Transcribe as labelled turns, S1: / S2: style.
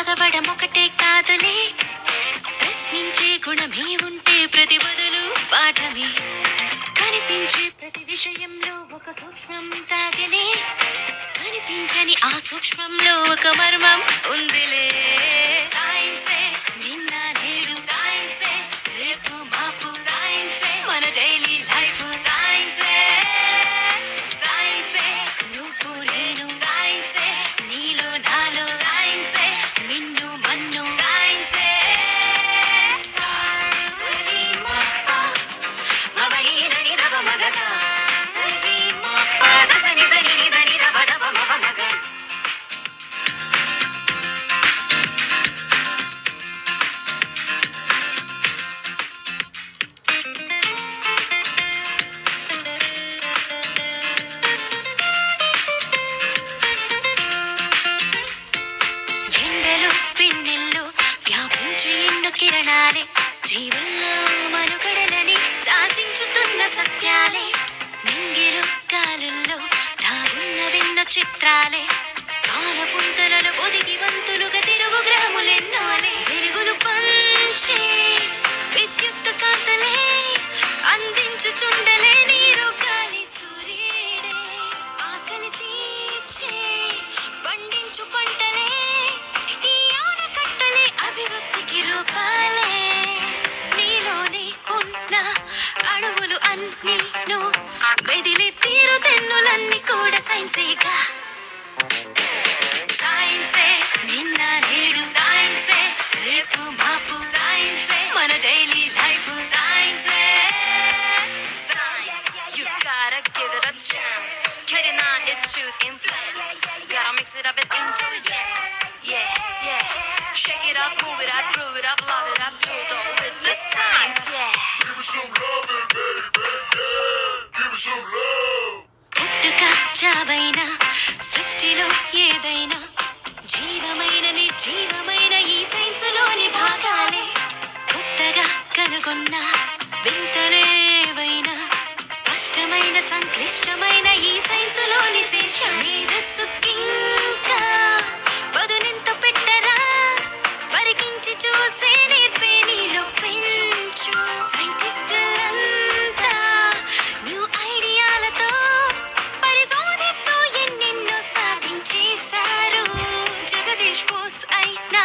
S1: చదవడం ఒకటే కాదులే, ప్రశ్నించే గుణమే ఉంటే ప్రతి బదులు పాఠమే. కనిపించే ప్రతి విషయంలో ఒక సూక్ష్మం తాగలే, కనిపించని ఆ సూక్ష్మంలో ఒక మర్మం ఉందిలే. సైన్సే నిన్న నేడు, సైన్సే రేపు మాపు, సైన్సే మన డైలీ లైఫ్, సైన్సే సైన్సే నువ్వు నేను, సైన్సే నీలో నాలో, సైన్సే నిన్ను మన్ను, సైన్సే సరి మప్ప మమని దని దవ మగస, సరి మప్ప సని సని దని దవ దవ మమ మగ. ఎండలు పిన్నెల్లు వ్యాపించే ఎన్నో కిరణాలే, జీవుల్లో మనుగడలని శాసించుతున్న సత్యాలే. నింగిలు గాలుల్లో దాగున్న విన్న చిత్రాలే, పాలపుంతలలో పొదిగి వంతులుగా తిరుగు గ్రహములెన్నోలే. వెలుగులు పంచే విద్యుత్ కాంతలే, అందించుచుండలే నీరు గాలి సూర్యుడే. ఆకలి తీర్చే పండించు పంటలే, ఈ ఆనకట్టలే అభివృద్ధికి రూపాలే. నీలోనే ఉన్న అణువులు అన్నీను మెదిలి తీరు తెన్నులన్నీ కూడా సైన్సేగా. సైన్సే నిన్న నేడు, సైన్సే రేపు మాపు, సైన్సే మన డైలీ లైఫ్, సైన్సే science. You gotta give it a chance. Cutting on its truth implants. Gotta mix it up with intelligence. Yeah, yeah. Shake it up, move it up, prove it up, love it up, truth all with the science. Yeah.
S2: Give me some loving, baby. Yeah. Give me some love.
S1: పుట్టుక చావైన సృష్టిలో ఏదైనా, జీవమైన నిర్జీవమైన ఈ సైన్సులోని భాగాలే. కొత్తగా కనుగొన్న వింతలేవైనా, స్పష్టమైన సంక్లిష్టమైన ఈ సైన్సులోని శేషం. మేధస్సుకింకా పదునెంత పెట్టరా, పరికించి చూసే నేర్పే నీలో పెంచు. సైంటిస్టులంతా న్యూ ఐడియాలతో పరిశోధిస్తూ ఎన్నెన్నో సాధించేశారు. జగదీష్ బోస్ అయినా